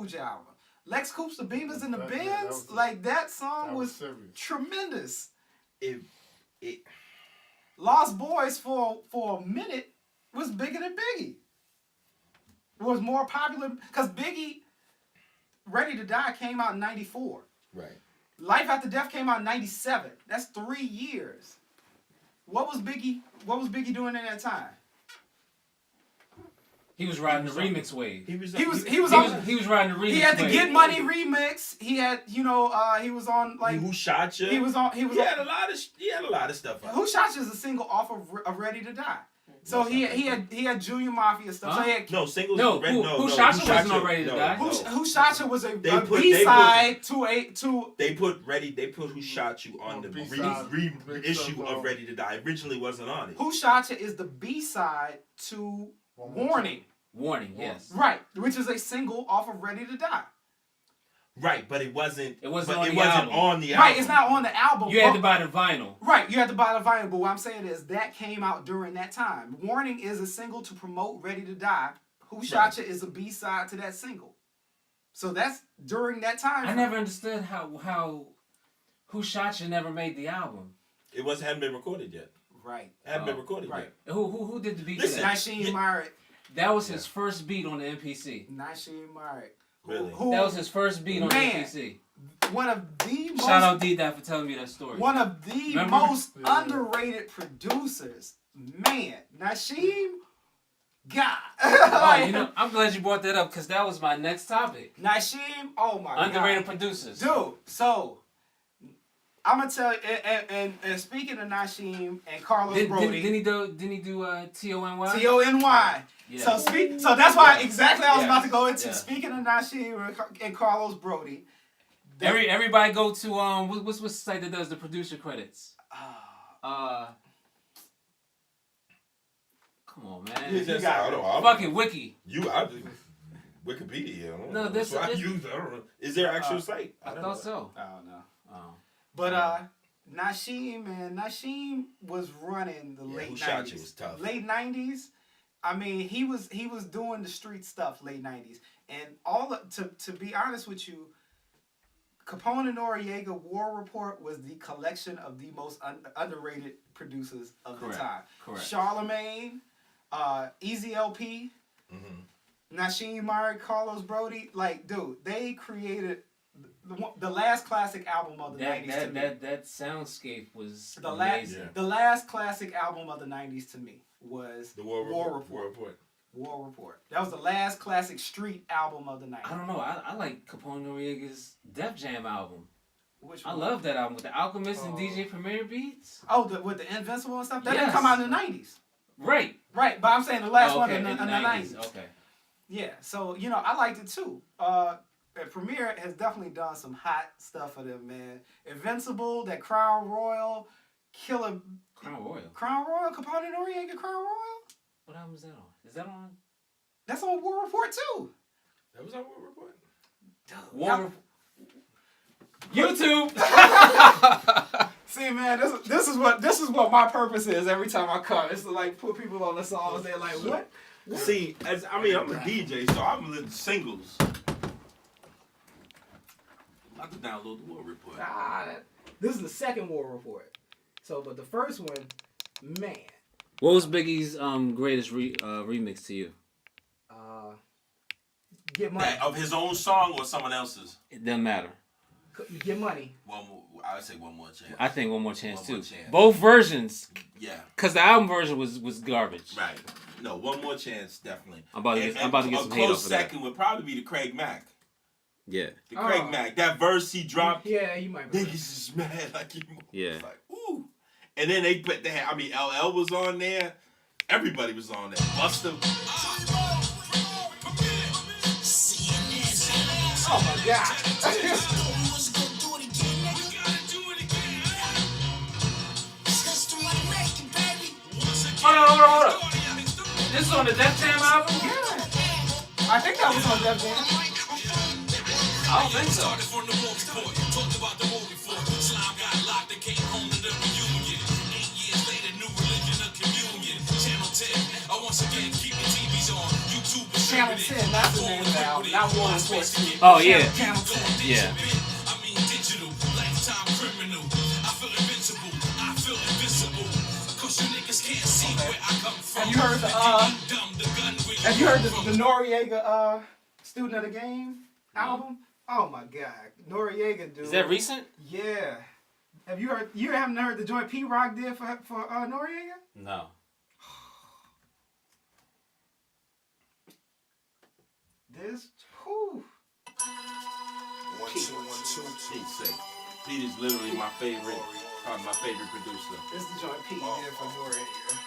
huge album. Lex Coops, the Beamers and the Benz, that song was tremendous. It Lost Boys for a minute was bigger than Biggie. It was more popular because Biggie, Ready to Die came out in 94. Right. Life After Death came out in 97. That's 3 years. What was Biggie doing in that time? He was riding the remix wave. He was riding the remix wave. He had the Get Money remix. He had, he was on like Who Shot Ya? He had a lot of stuff. Who Shot Ya is a single off of Ready to Die. So he had Junior Mafia stuff. Huh? So he had singles. Who Shot Ya wasn't on Ready to Die. Who Shot Ya was a B-side to. They put Who Shot You on the reissue of Ready to Die. Originally wasn't on it. Who Shot Ya is the B-side to Warning. Warning, yes. Right, which is a single off of Ready to Die. Right, but it wasn't on the album. Right, it's not on the album. You had to buy the vinyl. Right, you had to buy the vinyl. But what I'm saying is that came out during that time. Warning is a single to promote Ready to Die. Who Shot Ya is a B-side to that single. So that's during that time. I never understood how Who Shot Ya never made the album. It hadn't been recorded yet. Right. Hadn't been recorded yet. Who did the beat? Listen, Nasheem Myrick. That was his first beat on the MPC. Nasheem Myrick. Really? That was his first beat on the MPC. One of the most... Shout out D-Dot for telling me that story. One of the most underrated producers. Man, Nasheem, God. I'm glad you brought that up because that was my next topic. Nasheem, oh my God. Underrated producers. Dude, so... I'm gonna tell you, and speaking of Nasheem and Carlos Brody, didn't he do T-O-N-Y? T-O-N-Y. Yeah. So that's why exactly I was about to go into. Speaking of Nasheem and Carlos Brody, everybody go to what's the site that does the producer credits? Come on, man. You got it. Fucking Wiki. Wikipedia. No, this I don't know. Is there an actual site? I thought so. I don't know. But Nasheem was running the late 90s. Was tough. Late 90s. I mean, he was doing the street stuff late 90s. And to be honest with you, Capone and Noriega War Report was the collection of the most underrated producers of the time. Correct. Charlemagne, Easy LP, Nasheem Myrick, Carlos Brody, dude, they created the last classic album of the 90s to me. That soundscape was the last classic album of the 90s to me was the War Report. War Report. That was the last classic street album of the 90s. I don't know. I like Capone Noriega's Def Jam album. Which one? I love that album with the Alchemist and DJ Premier beats. Oh, with the Invincible and stuff? That didn't come out in the 90s. Right. Right, but I'm saying the last one in the 90s. Okay. Yeah, so, I liked it too. Premier has definitely done some hot stuff for them, man. Invincible, that Crown Royal, Killer... Crown Royal? Capone and Noriega Crown Royal? What album is that on? Is that on? That's on War Report too. That was on War Report? YouTube! See, man, this is what my purpose is every time I come. It's to put people on the songs. They're like, what? See, I'm a DJ, so I'm listening to singles. I have to download the War Report. This is the second War Report. So, but the first one, man. What was Biggie's greatest remix to you? Get Money. Of his own song or someone else's? It doesn't matter. Get Money. I would say One More Chance. I think One More Chance too. More Chance. Both versions. Yeah. Because the album version was garbage. Right. No, One More Chance, definitely. I'm about to get some hate off of that. A close second would probably be the Craig Mack. Yeah. The Craig Mack. That verse he dropped. Yeah, you might be. Niggas is mad. Yeah. It's like, ooh. And then they put LL was on there. Everybody was on there. Busta. Oh my God. Hold up. This is on the Def Jam album? Yeah. I think that was on Def Jam. I don't think so. Channel 10, that's the name of the album. Not War Report 2. Oh, yeah. Channel 10. Yeah. Have you heard the Noriega Student of the Game album? Oh my God, Noriega, dude. Is that recent? Yeah. Have you heard? You haven't heard the joint P Rock did for Noriega? No. This. Whew. 1 2 1 2. Pete's sake. Pete is literally my favorite, probably my favorite producer. This is the joint P did for Noriega.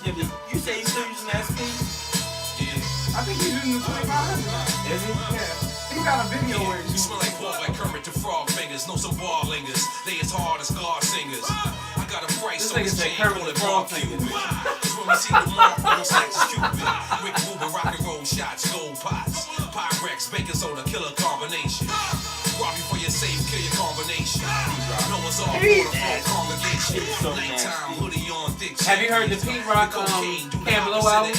You say he's still using that speed? I think he's using the 2500 now. Is he? Yeah. He got a video where You smell like pork like Kermit the Frog fingers. Know some ball lingers. They as hard as God singers. I got a price This on nigga this said chain, Kermit call the it Frog barbecue. fingers. Cause when we see the mark, almost like it's Cupid. Rick Ruben, rock and roll shots, gold pots. Pyrex, baking soda, killer combination. Rob you for your safe, kill your combination. No one's all for the full congregation. So Nighttime, hoodie on, thick Have you heard the Pete Rock Camelo album?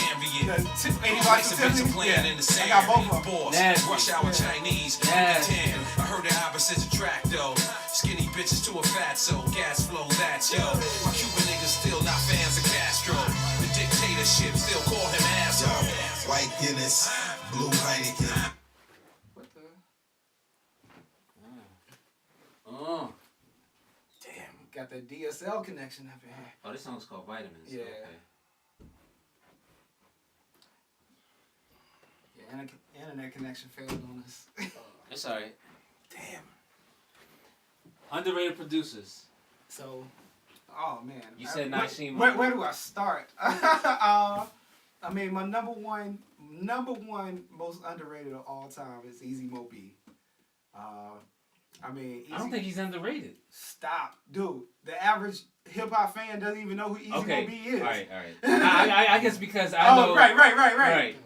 Playing in the sand. I got both of them. Boss, Nasty. rush hour Chinese. Nasty. 10. I heard the opposites attract though. Skinny bitches to a fatso. Gas flow, that's yo. My Cuban niggas still not fans of Castro. The dictatorship still call him asshole. White Guinness, blue Heineken. What the? Oh. Damn, got that DSL connection up in here. Oh, this song's called Vitamins. Yeah. Okay. Yeah, internet connection failed on us. It's alright. Damn. Underrated producers. So, oh man. You said Nasheem. Where do I start? I mean, my number one most underrated of all time is Easy Mo B. I mean, I don't think he's underrated. Stop, dude. The average hip hop fan doesn't even know who Easy Mo B is. Alright. I guess because I know. Oh, right.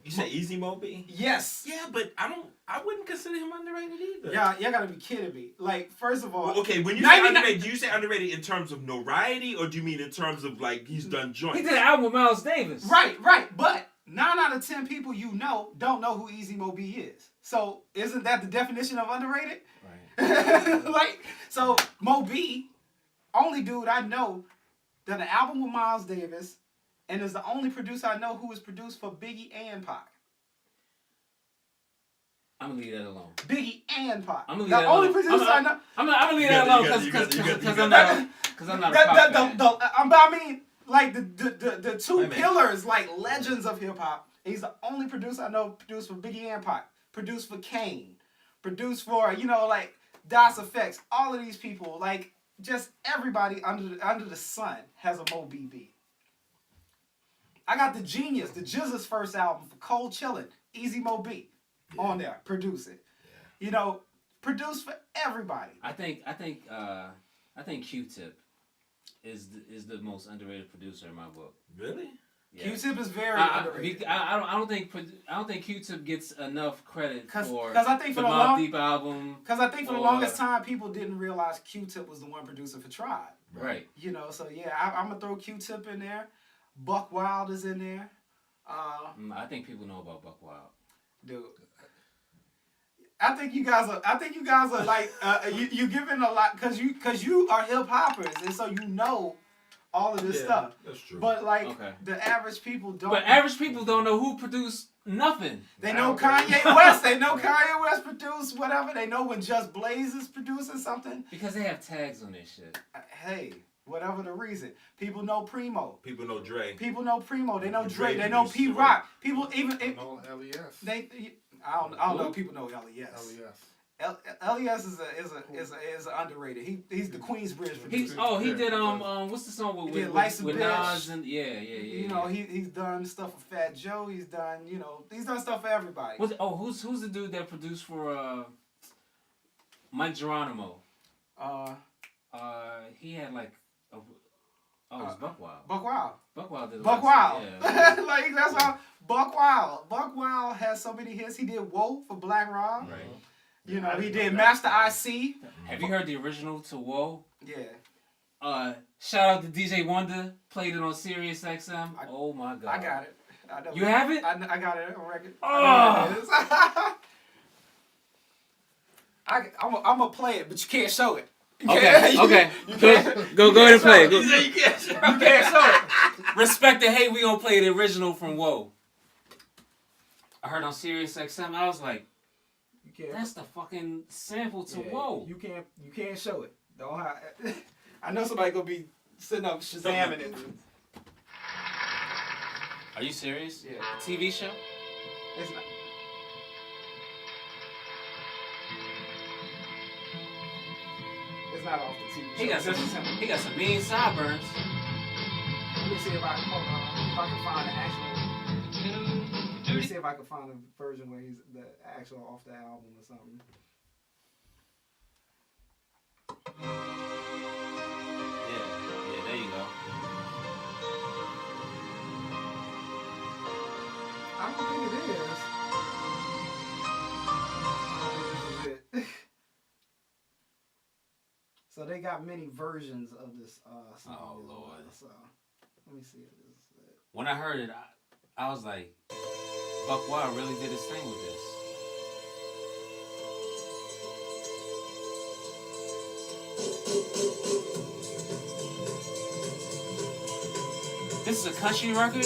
You say Easy Mo B? Yes. Yeah, but I wouldn't consider him underrated either. Yeah, y'all gotta be kidding me. Like, first of all, Well, okay, when you 99 say underrated, do you say underrated in terms of notoriety, or do you mean in terms of like he's done joints? He did an album with Miles Davis. Right. But 9 out of 10 people you know don't know who Easy Mo B is. So isn't that the definition of underrated? Right. Like, so Mo B, only dude I know, done an album with Miles Davis, and is the only producer I know who is produced for Biggie and Pac. I'm gonna leave that alone. Biggie and Pac. I'm gonna leave The that only alone. producer I know. I'm gonna leave You that got- alone you because got- I'm not a pop fan. But I mean, like the two Wait a minute. pillars, like legends of hip hop. He's the only producer I know produced for Biggie and Pac, produced for Kane, produced for like Das Effects. All of these people, like just everybody under the sun has a Mo BB. I got the Genius, the GZA's first album for Cold Chillin', Easy Mo B, on there, produce it. You know, produce for everybody. I think Q-Tip is the most underrated producer in my book. Really? Yeah. Q-Tip is very underrated. I don't think Q-Tip gets enough credit for 'cause I think for the the Mobb Deep album. Because I think for the longest time, people didn't realize Q-Tip was the one producer for Tribe. Right. You know, so yeah, I'm going to throw Q-Tip in there. Buck Wild is in there. I think people know about Buck Wild. Dude. I think you guys are like, you giving a lot, because you are hip hoppers, and so you know all of this stuff. That's true. But like, Okay. the average people don't. But average people don't know who produced nothing. They know Kanye West. They know Kanye West produced whatever. They know when Just Blaze is producing something. Because they have tags on their shit. Hey, whatever the reason. People know Primo. People know Dre. People know Primo. They know Dre Dre. They know produced P Dre. Rock. People even No, LES. I don't know. People know LES. LES. LES is underrated. He's the Queensbridge producer. He did what's the song He did with Life's a with Bitch. Nas and yeah. You know, he's done stuff for Fat Joe. He's done stuff for everybody. Who's the dude that produced for Mike Geronimo? He had like Oh, it's Buck Wild. Buck Wild. Buck Wild did. Buck last- Wild. Yeah. Like that's how Buck Wild. Buck Wild has so many hits. He did Whoa for Black Rob. Right. You know, I he didn't did know Master that. IC. Have you heard the original to Whoa? Yeah. Shout out to DJ Wonder. Played it on Sirius XM. Oh my god. I got it. I know. You have it? I got it on record. Oh. I know what it is. I'm gonna play it, but you can't show it. You Okay. can't- Okay. You Go can't, go ahead and play it. show Go- You can't show it. Respect the hate. We gonna play the original from Whoa. I heard on Sirius XM. I was like, You can't. that's the fucking sample to Yeah, Whoa. You can't show it. Don't hide. I know somebody gonna be sitting up shazamming it. Are you serious? Yeah. A TV show? It's not. It's not off the TV. He got show. some. This is him. He got some mean sideburns. Let me see if I can find the actual. Let me see if I can find a version where he's the actual off the album or something. Yeah. There you go. I don't think it is. I don't think this is it. So they got many versions of this song. Oh, as well. Lord. So let me see if this is it. When I heard it, I was like, Buck Wild really did his thing with this. This is a country record?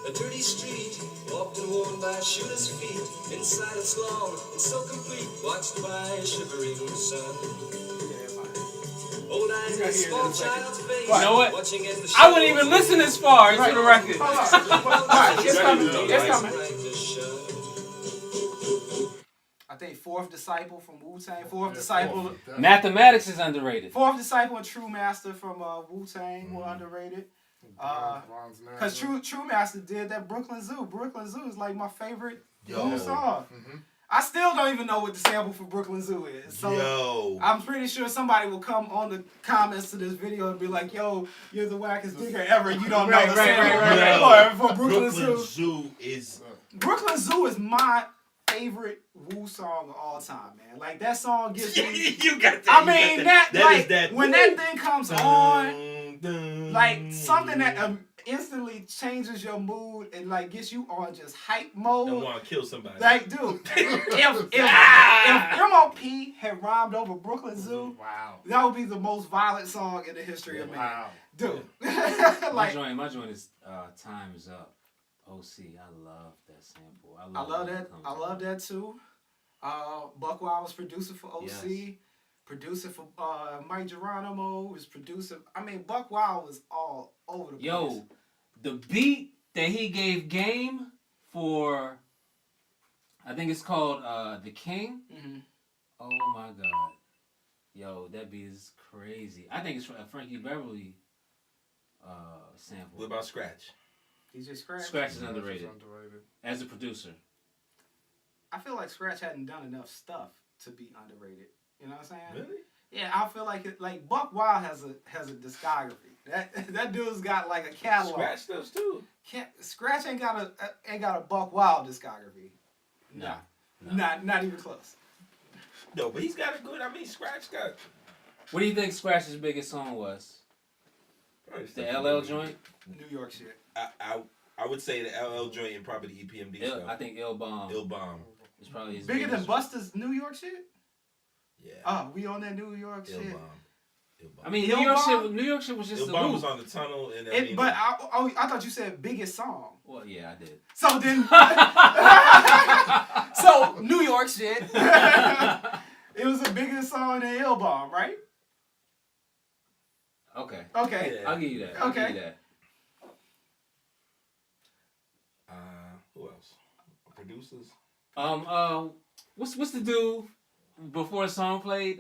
A dirty street, often worn by shooters' feet. Inside it's long and so complete, watched by a shivering sun. Old eyes in a small child's face. You know what? Watching as the I wouldn't even listen this far into the record. Hold on. Alright, it's coming. It's coming. I think Fourth Disciple from Wu-Tang. Fourth Disciple. Mathematics is underrated. Fourth Disciple and True Master from Wu-Tang were underrated. Because True Master did that Brooklyn Zoo. Brooklyn Zoo is like my favorite Wu song. I still don't even know what the sample for Brooklyn Zoo is. So I'm pretty sure somebody will come on the comments to this video and be like, yo, you're the wackest digger ever. You don't know the sample for Brooklyn Zoo. Zoo is. Brooklyn Zoo is my favorite Wu song of all time, man. Like that song gives me. You got that. I mean that like is that. when that thing comes on. Dun, Like something that instantly changes your mood and like gets you on just hype I mode. want to kill somebody. Like, dude, if MOP had rhymed over Brooklyn Zoo, Wow. that would be the most violent song in the history of man. Wow. Dude, My like joint is Time Is Up. OC, I love that sample. I love that. I love that too. Buck Wild was producer for OC. Yes. Producer for Mike Geronimo was producer. I mean, Buck Wild was all over the place. Yo, the beat that he gave Game for, I think it's called The King. Mm-hmm. Oh my God. Yo, that beat is crazy. I think it's a Frankie Beverly sample. What about Scratch? DJ Scratch. Scratch is underrated as a producer. I feel like Scratch hadn't done enough stuff to be underrated. You know what I'm saying? Really? Yeah, I feel like like Buck Wild has a discography. That dude's got like a catalog. Scratch those too. Scratch ain't got a Buck Wild discography. No. Not even close. No, but he's got a good. I mean, Scratch got. What do you think Scratch's biggest song was? Probably The LL joint? New York shit. I would say the LL joint and probably the EPMD stuff. I think Il Bomb. Il Bomb. It's probably his Bigger than biggest. Busta's New York shit? Yeah. Oh, we on that New York Il shit. Bomb. Il Bomb. I mean, Il Bomb? New York shit was just Il a Bomb loop. was on the tunnel and But I thought you said biggest song. Well, yeah, I did. So then, so New York shit. It was a bigger song than Il Bomb, right? Okay. Okay. Yeah. I'll give you that. Okay. I'll give you that. Who else? Producers. What's the dude before the song played?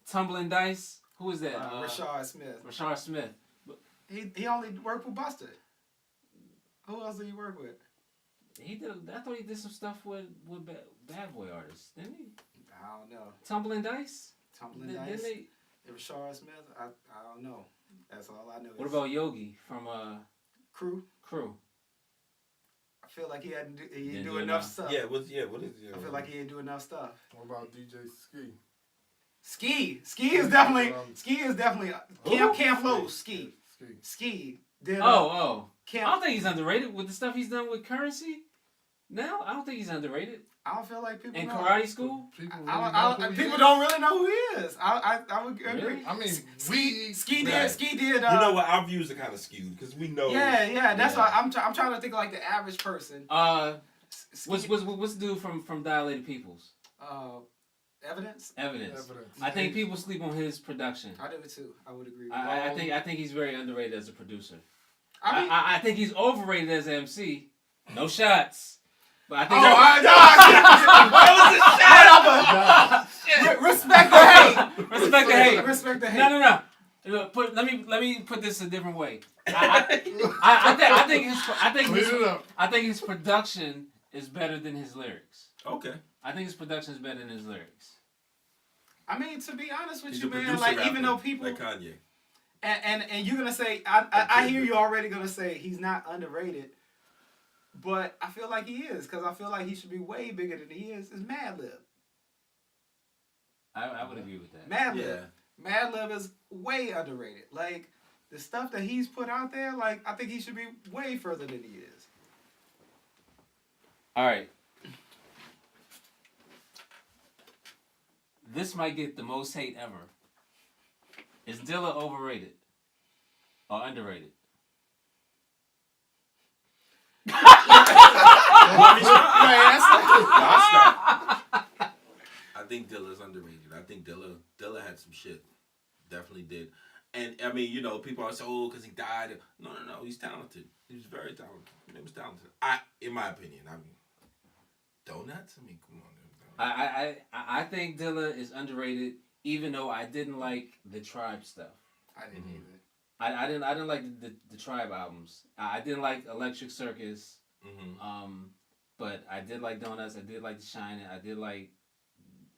Tumbling Dice. Who is that? Rashard Smith. Rashard Smith. He only worked with Busta. Who else did he work with? He did. I thought he did some stuff with Bad Boy artists, didn't he? I don't know. Tumbling Dice. Tumbling Didn't Dice. they? Rashard Smith, I don't know. That's all I know. What about Yogi from Crew? Crew? I feel like he didn't Didn't do do enough enough. stuff. What is I feel like he didn't do enough stuff. What about DJ Ski? Ski is definitely Camp Low. Ski did. Oh. I Camp. don't think he's underrated with the stuff he's done with Currency. Now I don't think he's underrated. I don't feel like people In know. Karate School. People, really People don't really know who he is. I would agree. Really? I mean, Ski did. Right. Ski did. You know what? Our views are kind of skewed because we know. Yeah. That's Yeah. why I'm trying to think of like the average person. What's the dude from Dilated Peoples? Evidence. Evidence. I think people sleep on his production. I do it too. I would agree. With I think he's very underrated as a producer. I mean, I think he's overrated as an MC. No shots. But I think respect the hate. Respect the hate. Respect the hate. No. Let me put this a different way. I think his production is better than his lyrics. Okay. I think his production is better than his lyrics. I mean, to be honest with He's you, a man, producer like rapper, even though people like Kanye. and you're gonna say I hear you already gonna say he's not underrated, but I feel like he is because I feel like he should be way bigger than he is. Is Madlib. I would agree with that. Madlib is way underrated. Like the stuff that he's put out there, like I think he should be way further than he is. All right. This might get the most hate ever. Is Dilla overrated or underrated? I think Dilla's underrated. I think Dilla had some shit. Definitely did. And I mean, you know, people are saying, oh, because he died. No. He's talented. He was very talented. He was talented. In my opinion, I mean, donuts? I mean, come on. I think Dilla is underrated, even though I didn't like the Tribe stuff. I didn't either. I didn't like the Tribe albums. I didn't like Electric Circus. But I did like Donuts. I did like The Shining. I did like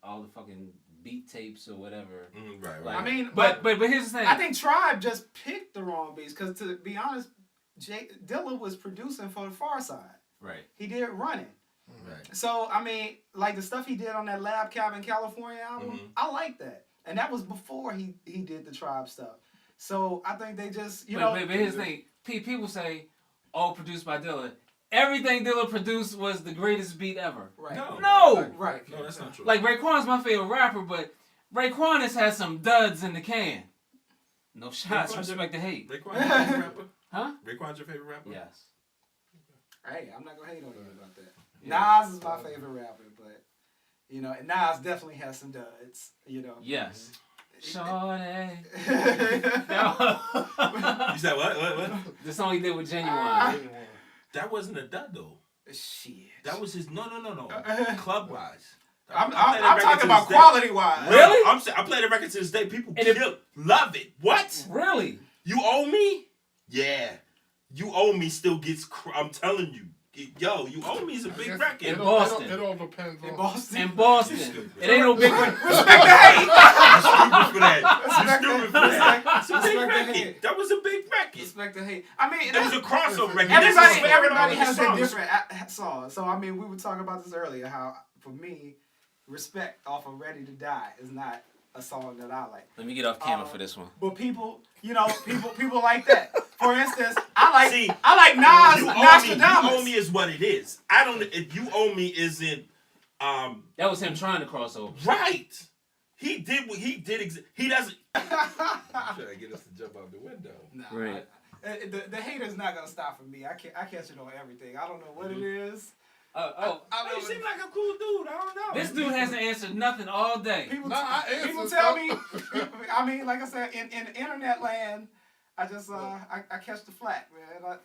all the fucking beat tapes or whatever. Right. I mean, but here's the thing. I think Tribe just picked the wrong beats because to be honest, Dilla was producing for the Far Side. Right. He did Running. Right. So I mean, like the stuff he did on that Lab Cabin California album, I like that, and that was before he did the Tribe stuff. So I think they just But here's the thing. People say, "Oh, produced by Dilla." Everything Dilla produced was the greatest beat ever. Right. No. Right. No, that's not true. Like Raekwon's my favorite rapper, but Raekwon has had some duds in the can. No shots. Respect the hate. Raekwon's your favorite rapper? Huh? Raekwon's your favorite rapper? Yes. Hey, I'm not gonna hate on you about that. Yeah. Nas is my favorite rapper, but Nas definitely has some duds. Yes. Shorty. You said what? The song he did with Genuine. That wasn't a dud though. Shit. That was his no. Club wise. I'm talking about quality wise. Really? I play the record to this day. People love it. What? Really? You owe me? Yeah. You owe me still gets. I'm telling you. Yo, You Owe Me is a big record. In Boston. It all depends on... In Boston. In Boston. It ain't no big record. Respect the hate. You stupid for that. You stupid for that. It's a big Respect the record. hate. That was a big record. Respect the hate. I mean, It was a crossover record. Everybody has their different songs. So I mean, we were talking about this earlier. How for me, Respect off of Ready to Die is not a song that I like. Let me get off camera for this one. But people like that. For instance, I like Nas. Nostradamus. You Owe Me is what it is. I don't. If You Owe Me isn't. That was him trying to cross over. Right. He did what he did. He doesn't. Trying to get us to jump out the window. Nah, Right. The hater's not gonna stop for me. I catch it on everything. I don't know what it is. You seem like a cool dude. I don't know. This dude hasn't answered nothing all day. People answer tell me. I mean, like I said, in internet land, I just I catch the flack, man.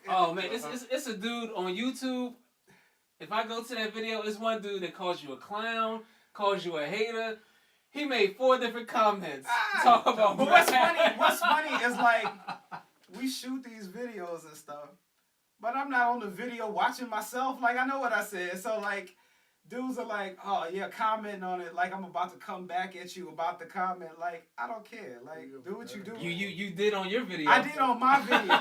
It's a dude on YouTube. If I go to that video, it's one dude that calls you a clown, calls you a hater. He made 4 different comments talk about. But what's funny is like we shoot these videos and stuff, but I'm not on the video watching myself. Like I know what I said, so like dudes are like, oh yeah, commenting on it like I'm about to come back at you about the comment. Like, I don't care. Like, do what you do. You did on your video. I did on my video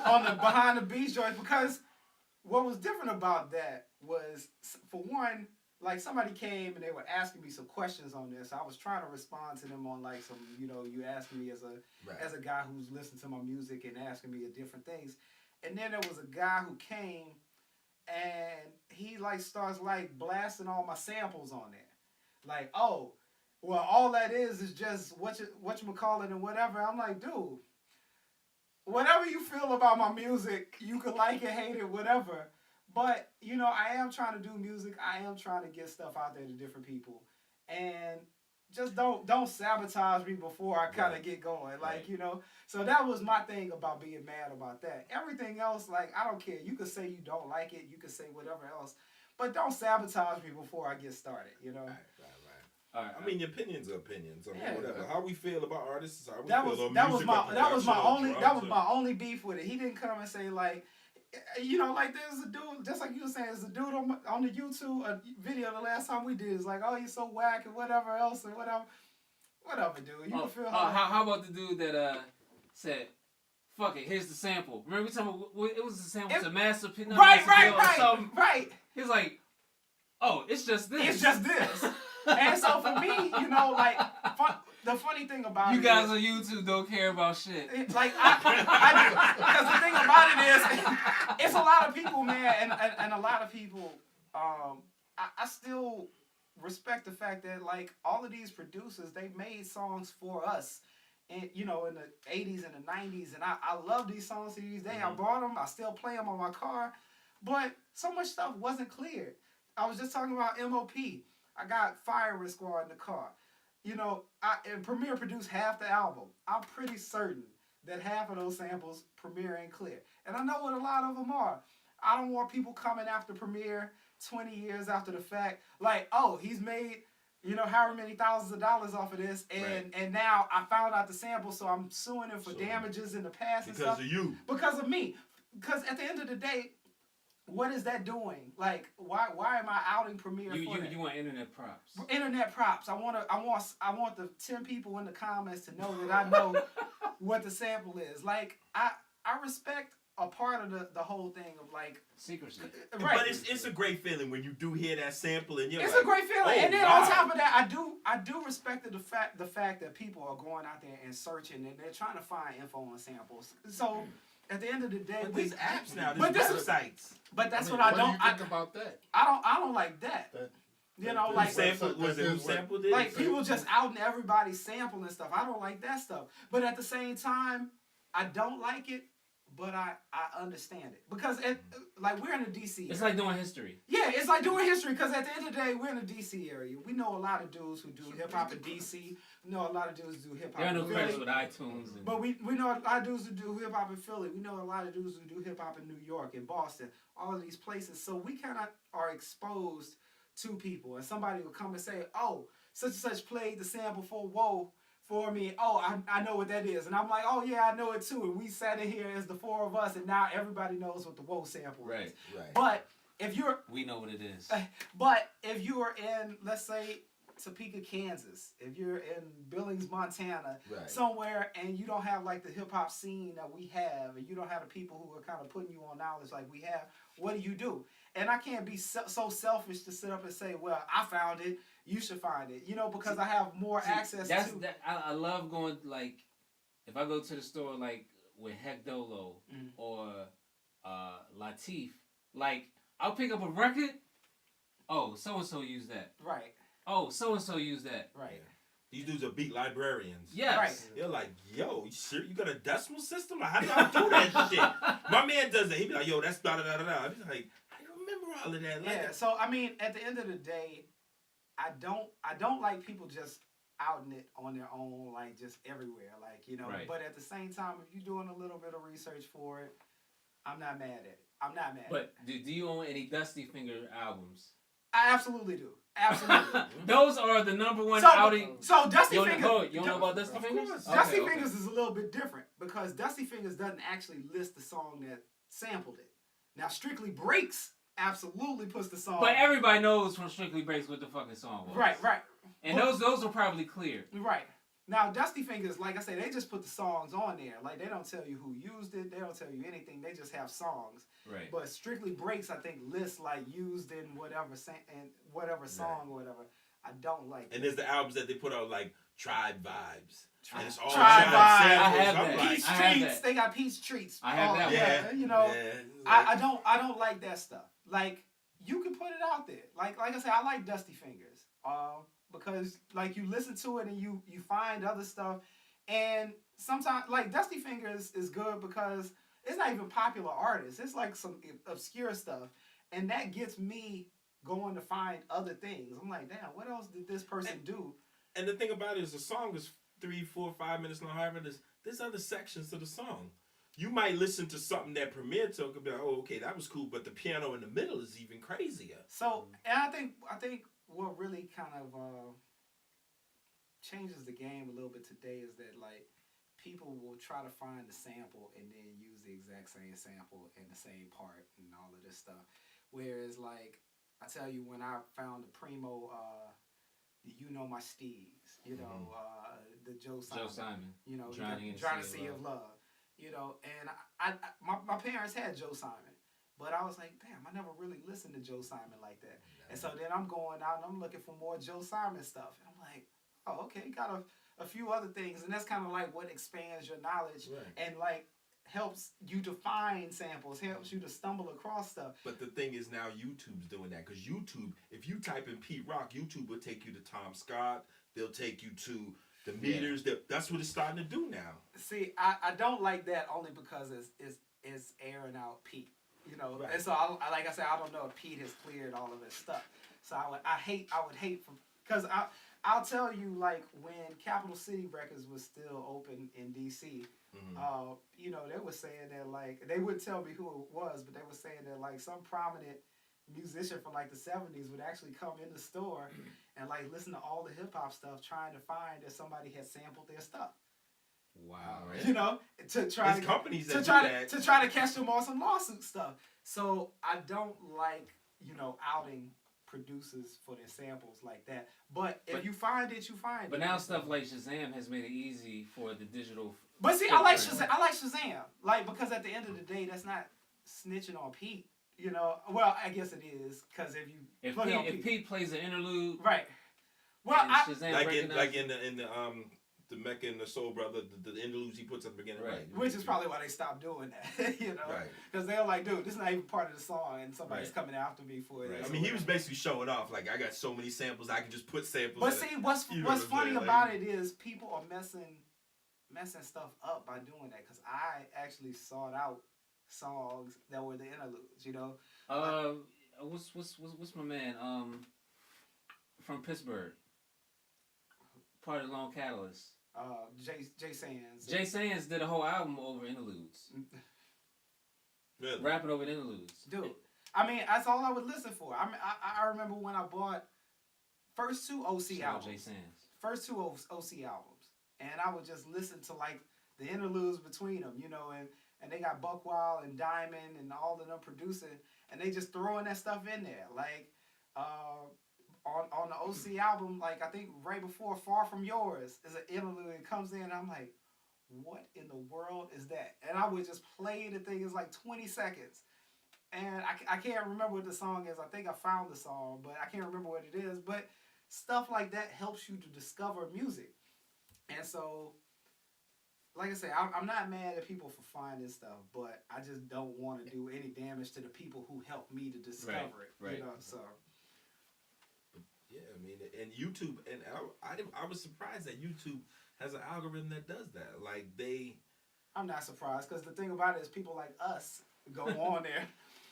on the behind the beach joint, because what was different about that was, for one, like somebody came and they were asking me some questions on this. I was trying to respond to them on like some, you asking me as a guy who's listening to my music and asking me different things. And then there was a guy who came and he like starts like blasting all my samples on there. Like, oh, well, all that is just whatchamacallit and whatever. I'm like, dude, whatever you feel about my music, you can like it, hate it, whatever. But, I am trying to do music. I am trying to get stuff out there to different people. And just don't sabotage me before I kind of get going. Like, So that was my thing about being mad about that. Everything else, like, I don't care. You could say you don't like it. You could say whatever else. But don't sabotage me before I get started, Right. All right, I mean, opinions are opinions. I mean, whatever. How we feel about artists is how we that feel was on that music. was my only beef with it. He didn't come and say like, like there's a dude, just like you were saying, there's a dude on the YouTube video the last time we did. It's like, oh, you're so whack and whatever else and whatever, dude. You can feel how about the dude that said, "Fuck it, here's the sample." Remember we talking about, it was the sample to Master P. Right. He's like, "Oh, it's just this. It's just this." And so for me, like, the funny thing about you guys on YouTube don't care about shit. Like, I do. Because the thing about it is, it's a lot of people, man, and a lot of people, I still respect the fact that, like, all of these producers, they made songs for us. And, in the 80s and the 90s, and I love these songs to these days. I bought them, I still play them on my car, but so much stuff wasn't clear. I was just talking about MOP. I got Firing Squad in the car. And Premier produced half the album. I'm pretty certain that half of those samples Premier ain't clear. And I know what a lot of them are. I don't want people coming after Premier 20 years after the fact. Like, oh, he's made, however many thousands of dollars off of this. And now I found out the sample, so I'm suing him for damages in the past and stuff. Because of you. Because of me. Because at the end of the day, what is that doing? Like, why am I outing Premier for that? You want internet props? Internet props. I want the 10 people in the comments to know that I know what the sample is. Like, I respect a part of the whole thing of like secrecy. Right. But it's a great feeling when you do hear that sample and you're it's like, a great feeling. Oh, and then wow. on top of that, I do respect the fact that people are going out there and searching and they're trying to find info on samples. So at the end of the day, but there's apps now, but there's websites. But that's what what I do don't you think about that. I don't like that. Like Who sampled it? Like people just outing everybody's sample and stuff. I don't like that stuff. But at the same time, I don't like it, but I understand it. Because we're in the DC. It's like doing history. Yeah, it's like doing history because at the end of the day, we're in the DC area. We know a lot of dudes who do hip hop in DC. We know a lot of dudes who do hip hop in Philly. There are no credits with iTunes. But we know a lot of dudes who do hip hop in Philly. We know a lot of dudes who do hip hop in New York and Boston, all of these places. So we kind of are exposed to people. And somebody will come and say, oh, such and such played the sample for me. Oh, I know what that is. And I'm like, oh yeah, I know it too. And we sat in here as the four of us, and now everybody knows what the whoa sample is. Right. But if you're... We know what it is. But if you are in, let's say, Topeka, Kansas, if you're in Billings, Montana, somewhere, and you don't have like the hip hop scene that we have, and you don't have the people who are kind of putting you on knowledge like we have, what do? And I can't be so selfish to sit up and say, well, I found it, you should find it, because I have more access to. I love going, like, if I go to the store, like, with Heck Dolo or Latif, like, I'll pick up a record, oh, so-and-so used that. Right. Oh, so-and-so used that. Right. These dudes are beat librarians. Yes. Right. You're like, yo, you sure you got a decimal system? Like, how do y'all do that shit? My man does that. He be like, yo, that's da-da-da-da-da. I'm like, I don't remember all of that. Like, yeah, so, I mean, at the end of the day, I don't like people just outing it on their own, like, just everywhere. Like, Right. But at the same time, if you're doing a little bit of research for it, I'm not mad at it. But do you own any Dusty Finger albums? I absolutely do. Absolutely. Those are the number one outing. So Dusty Fingers. You don't know about Dusty Fingers? Dusty Fingers is a little bit different because Dusty Fingers doesn't actually list the song that sampled it. Now, Strictly Breaks absolutely puts the song. But everybody knows from Strictly Breaks what the fucking song was. Right. And those are probably clear. Right. Now, Dusty Fingers, like I say, they just put the songs on there. Like, they don't tell you who used it. They don't tell you anything. They just have songs. Right. But Strictly Breaks, I think, lists, like, used in whatever song or whatever. I don't like And it. there's the albums that they put out, like, Tribe Vibes. And it's all Tribe Tribe Vibes. samples. I have I'm that. like, Peach I have Treats. that. They got Peach Treats. I have that one. yeah, You know, yeah. I don't like that stuff. Like, you can put it out there. Like I said, I like Dusty Fingers. Because like you listen to it and you find other stuff, and sometimes like Dusty Fingers is good because it's not even popular artists. It's like some obscure stuff, and that gets me going to find other things. I'm like, damn, what else did this person do? And the thing about it is the song is 3, 4, 5 minutes long. However, there's other sections to the song. You might listen to something that Premier took and be like, oh, okay, that was cool, but the piano in the middle is even crazier. So, and I think what really kind of changes the game a little bit today is that like people will try to find the sample and then use the exact same sample in the same part and all of this stuff. Whereas like I tell you, when I found the Primo, You Know My Steez, you know, the Joe Simon, you know, Drowning in the Sea of Love, you know, and my parents had Joe Simon. But I was like, damn, I never really listened to Joe Simon like that. And so then I'm going out and I'm looking for more Joe Simon stuff. And I'm like, oh, okay, got a few other things. And that's kind of like what expands your knowledge and like helps you to find samples, helps you to stumble across stuff. But the thing is now YouTube's doing that. Because YouTube, if you type in Pete Rock, YouTube will take you to Tom Scott. They'll take you to the meters. That's what it's starting to do now. See, I don't like that only because it's airing out Pete. You know, and so like I said, I don't know if Pete has cleared all of his stuff. So I would hate because I'll tell you, like when Capital City Records was still open in DC, you know, they were saying that like they wouldn't tell me who it was, but they were saying that like some prominent musician from like the 70s would actually come in the store and like listen to all the hip hop stuff, trying to find that somebody had sampled their stuff. Wow. You know, to try There's companies that to do try that. to try to catch them on some lawsuit stuff. So I don't like, you know, outing producers for their samples like that. But if you find it, you find it. But now stuff like Shazam has made it easy for the digital. But see, I like Shazam. Like, because at the end of the day, that's not snitching on Pete. You know, well, I guess it is, because if Pete plays an interlude, right? Well, Shazam like in the Mecca and the Soul Brother, the interludes he puts at the beginning, right? Which is probably why they stopped doing that, you know, because they're like, dude, this is not even part of the song, and somebody's coming after me for it. Right. I mean, he was basically showing off, like, I got so many samples, I can just put samples. But see, what's funny about it is people are messing stuff up by doing that, because I actually sought out songs that were the interludes, you know. What's my man from Pittsburgh? Part of Lone Catalyst. Jay Sands. Jay Sands did a whole album over interludes. Really? Rapping over interludes. Dude, I mean, that's all I would listen for. I mean, I remember when I bought first two OC albums. Jay Sands. First two OC albums, and I would just listen to like the interludes between them, you know, and they got Buck Wild and Diamond and all of them producing, and they just throwing that stuff in there, like. On the OC album, like I think right before Far From Yours is an interlude and comes in and I'm like, what in the world is that? And I would just play the thing, it's like 20 seconds. And I can't remember what the song is. I think I found the song, but I can't remember what it is. But stuff like that helps you to discover music. And so, like I say, I'm not mad at people for finding stuff, but I just don't want to do any damage to the people who helped me to discover it. Right. You know, so... Yeah, I mean, and YouTube, and I was surprised that YouTube has an algorithm that does that. Like, I'm not surprised, because the thing about it is people like us go on there.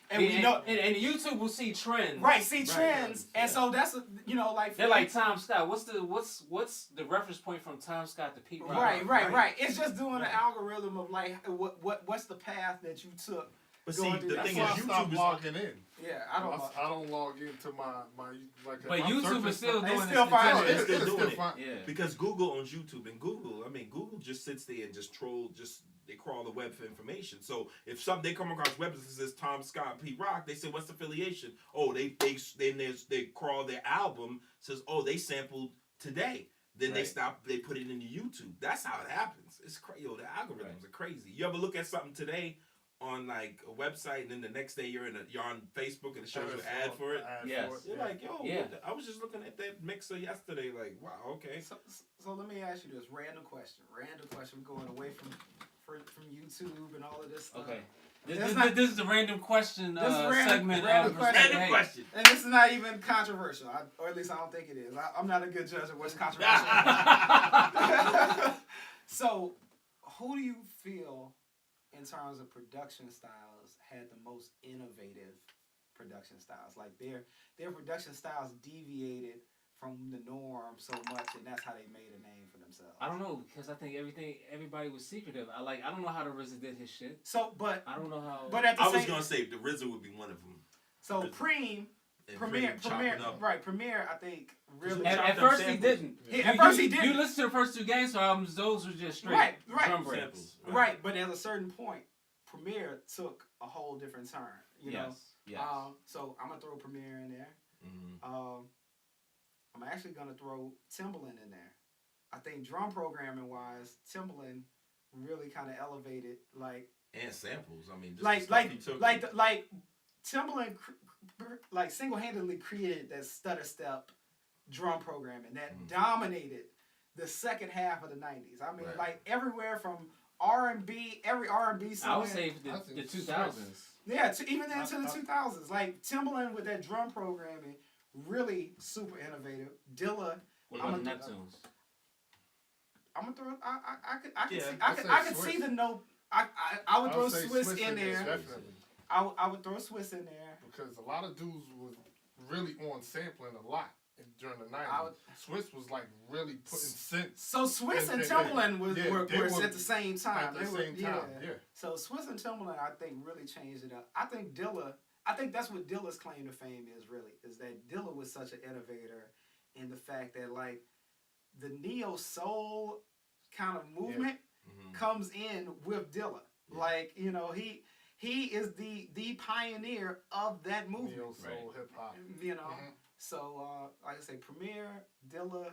And we know, and YouTube will see trends. Right, see trends, and so that's you know like they're like Tom Scott. What's the reference point from Tom Scott to Pete Rock? Right. It's just doing an algorithm of like what's the path that you took. But see, the thing is, YouTube is logging in. Yeah, I don't log into my like. But YouTube is still doing It's still doing it. Yeah. Because Google owns YouTube, and Google just sits there and just they crawl the web for information. So if they come across web that says Tom Scott Pete Rock, they say what's the affiliation? Oh, they crawl their album, says they sampled today. Then they put it into YouTube. That's how it happens. It's crazy. The algorithms are crazy. You ever look at something today on like a website, and then the next day you're on Facebook and it shows you an ad for it? Yes. You're like, I was just looking at that mixer yesterday. Like, wow, okay. So let me ask you this random question. We're going away from YouTube and all of this stuff. Okay. This is a random question segment. Random question. And this is not even controversial, or at least I don't think it is. I'm not a good judge of what's controversial. So, who do you feel, in terms of production styles, had the most innovative production styles? Like their production styles deviated from the norm so much, and that's how they made a name for themselves. I don't know, because I think everybody was secretive. I don't know how the RZA did his shit. So, but I don't know how. But at the I was gonna say the RZA would be one of them. So Premier, I think really. At first he didn't. At first he didn't. You listen to the first two Gangsta albums; those were just straight drum breaks. Right, but at a certain point, Premier took a whole different turn. You know. Yes. So I'm gonna throw Premier in there. Mm-hmm. I'm actually gonna throw Timbaland in there. I think drum programming wise, Timbaland really kind of elevated and samples. I mean, like Timbaland like single-handedly created that stutter step drum programming that dominated the second half of the 90s. I mean, like everywhere from R&B, every R&B song. I would say the 2000s. Yeah, even into the 2000s. Like Timbaland with that drum programming, really super innovative. Dilla. What about the Neptunes? I'm gonna throw. I could see the note. I would throw Swiss in there. Definitely. I would throw Swiss in there because a lot of dudes was really on sampling a lot during the 90s. Swiss was like really putting synths. So Swiss and Timbaland were at the same time. So Swiss and Timbaland, I think, really changed it up. I think that's what Dilla's claim to fame is really, is that Dilla was such an innovator in the fact that like the neo soul kind of movement comes in with Dilla. Yeah. Like, you know, he is the pioneer of that movement. Neo soul hip hop. You know. So like I say, Premier, Dilla.